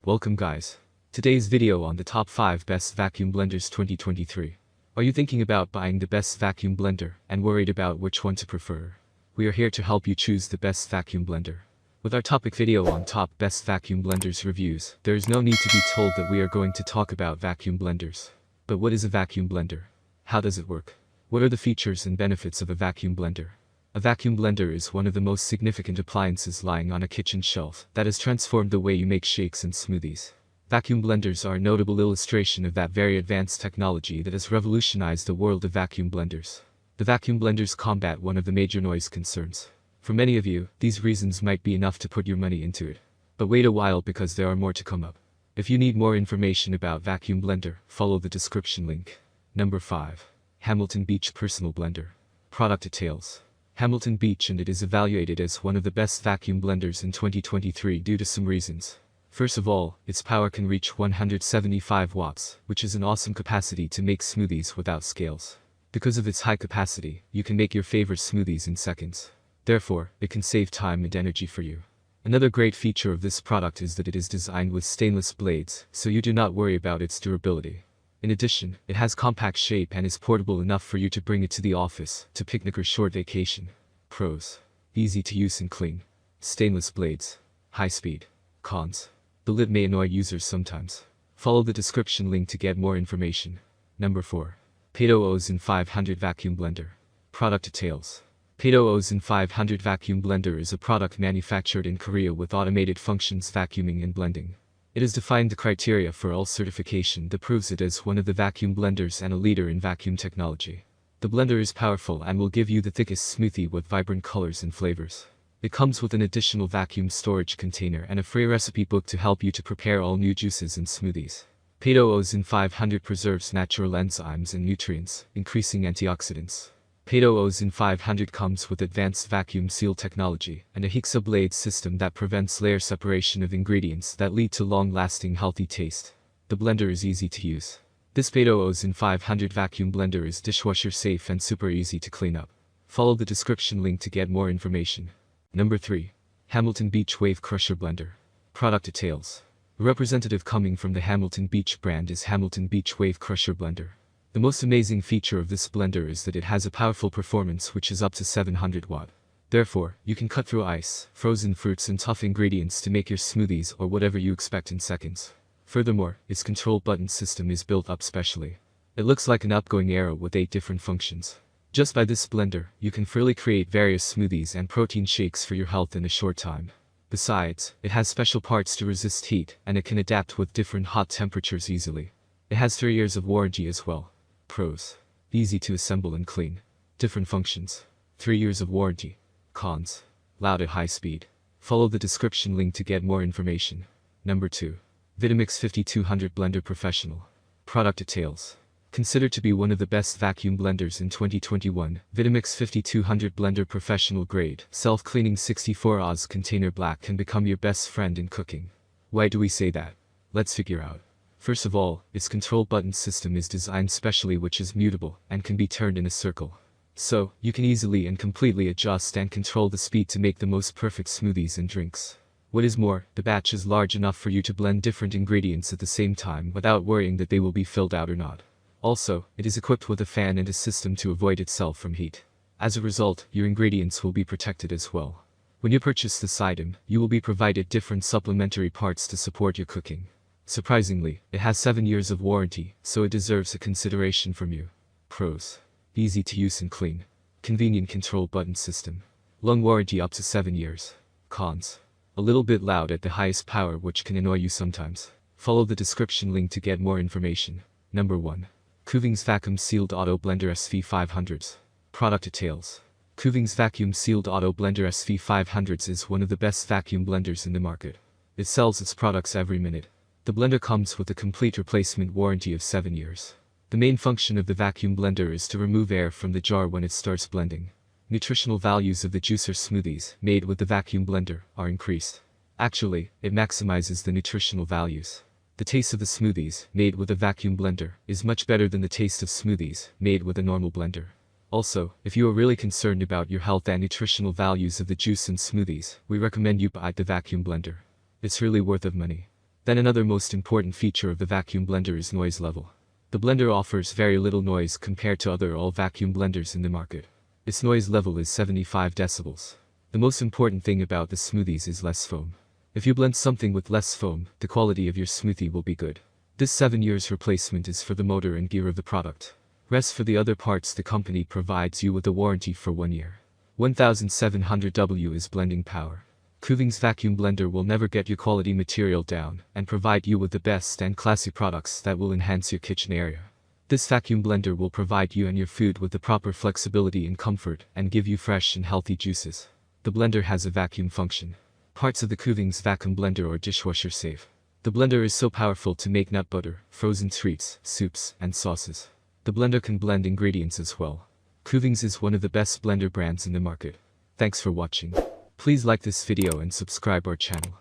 Welcome guys. Today's video on the top 5 best vacuum blenders 2023. Are you thinking about buying the best vacuum blender and worried about which one to prefer? We are here to help you choose the best vacuum blender. With our topic video on top best vacuum blenders reviews, there is no need to be told that we are going to talk about vacuum blenders. But what is a vacuum blender? How does it work? What are the features and benefits of a vacuum blender? A vacuum blender is one of the most significant appliances lying on a kitchen shelf that has transformed the way you make shakes and smoothies. Vacuum blenders are a notable illustration of that very advanced technology that has revolutionized the world of vacuum blenders. The vacuum blenders combat one of the major noise concerns. For many of you, these reasons might be enough to put your money into it. But wait a while because there are more to come up. If you need more information about vacuum blender, follow the description link. Number 5. Hamilton Beach Personal Blender. Product details. Hamilton Beach and it is evaluated as one of the best vacuum blenders in 2023 due to some reasons. First of all, its power can reach 175 watts, which is an awesome capacity to make smoothies without scales. Because of its high capacity, you can make your favorite smoothies in seconds. Therefore, it can save time and energy for you. Another great feature of this product is that it is designed with stainless blades, so you do not worry about its durability. In addition, it has compact shape and is portable enough for you to bring it to the office, to picnic or short vacation. Pros. Easy to use and clean. Stainless blades. High speed. Cons. The lid may annoy users sometimes. Follow the description link to get more information. Number 4. Pato Ozen 500 Vacuum Blender. Product details. Pato Ozen 500 Vacuum Blender is a product manufactured in Korea with automated functions vacuuming and blending. It has defined the criteria for all certification that proves it as one of the vacuum blenders and a leader in vacuum technology. The blender is powerful and will give you the thickest smoothie with vibrant colors and flavors. It comes with an additional vacuum storage container and a free recipe book to help you to prepare all new juices and smoothies. Pato Ozen 500 preserves natural enzymes and nutrients, increasing antioxidants. Pato Ozen 500 comes with advanced vacuum seal technology and a Hexa blade system that prevents layer separation of ingredients that lead to long-lasting healthy taste. The blender is easy to use. This Pato Ozen 500 vacuum blender is dishwasher safe and super easy to clean up. Follow the description link to get more information. Number 3. Hamilton Beach Wave Crusher Blender. Product details. A representative coming from the Hamilton Beach brand is Hamilton Beach Wave Crusher Blender. The most amazing feature of this blender is that it has a powerful performance which is up to 700 watt. Therefore, you can cut through ice, frozen fruits and tough ingredients to make your smoothies or whatever you expect in seconds. Furthermore, its control button system is built up specially. It looks like an outgoing arrow with 8 different functions. Just by this blender, you can freely create various smoothies and protein shakes for your health in a short time. Besides, it has special parts to resist heat and it can adapt with different hot temperatures easily. It has 3 years of warranty as well. Pros. Easy to assemble and clean. Different functions. 3 years of warranty. Cons. Loud at high speed. Follow the description link to get more information. Number 2. Vitamix 5200 Blender Professional. Product details. Considered to be one of the best vacuum blenders in 2021, Vitamix 5200 Blender Professional Grade, Self-Cleaning 64 Oz Container Black can become your best friend in cooking. Why do we say that? Let's figure out. First of all, its control button system is designed specially which is mutable and can be turned in a circle. So, you can easily and completely adjust and control the speed to make the most perfect smoothies and drinks. What is more, the batch is large enough for you to blend different ingredients at the same time without worrying that they will be filled out or not. Also, it is equipped with a fan and a system to avoid itself from heat. As a result, your ingredients will be protected as well. When you purchase this item, you will be provided different supplementary parts to support your cooking. Surprisingly, it has 7 years of warranty, so it deserves a consideration from you. Pros. Easy to use and clean. Convenient control button system. Long warranty up to 7 years. Cons. A little bit loud at the highest power which can annoy you sometimes. Follow the description link to get more information. Number 1. Kuvings Vacuum Sealed Auto Blender SV500s. Product details. Kuvings Vacuum Sealed Auto Blender SV500s is one of the best vacuum blenders in the market. It sells its products every minute. The blender comes with a complete replacement warranty of 7 years. The main function of the vacuum blender is to remove air from the jar when it starts blending. Nutritional values of the juicer smoothies, made with the vacuum blender, are increased. Actually, it maximizes the nutritional values. The taste of the smoothies, made with a vacuum blender, is much better than the taste of smoothies, made with a normal blender. Also, if you are really concerned about your health and nutritional values of the juice and smoothies, we recommend you buy the vacuum blender. It's really worth of money. Then another most important feature of the vacuum blender is noise level. The blender offers very little noise compared to other all-vacuum blenders in the market. Its noise level is 75 decibels. The most important thing about the smoothies is less foam. If you blend something with less foam, the quality of your smoothie will be good. This 7 years replacement is for the motor and gear of the product. Rest for the other parts, the company provides you with a warranty for 1 year. 1700W is blending power. Kuvings vacuum blender will never get your quality material down and provide you with the best and classy products that will enhance your kitchen area. This vacuum blender will provide you and your food with the proper flexibility and comfort and give you fresh and healthy juices. The blender has a vacuum function. Parts of the Kuvings vacuum blender are dishwasher safe. The blender is so powerful to make nut butter, frozen treats, soups, and sauces. The blender can blend ingredients as well. Kuvings is one of the best blender brands in the market. Thanks for watching. Please like this video and subscribe our channel.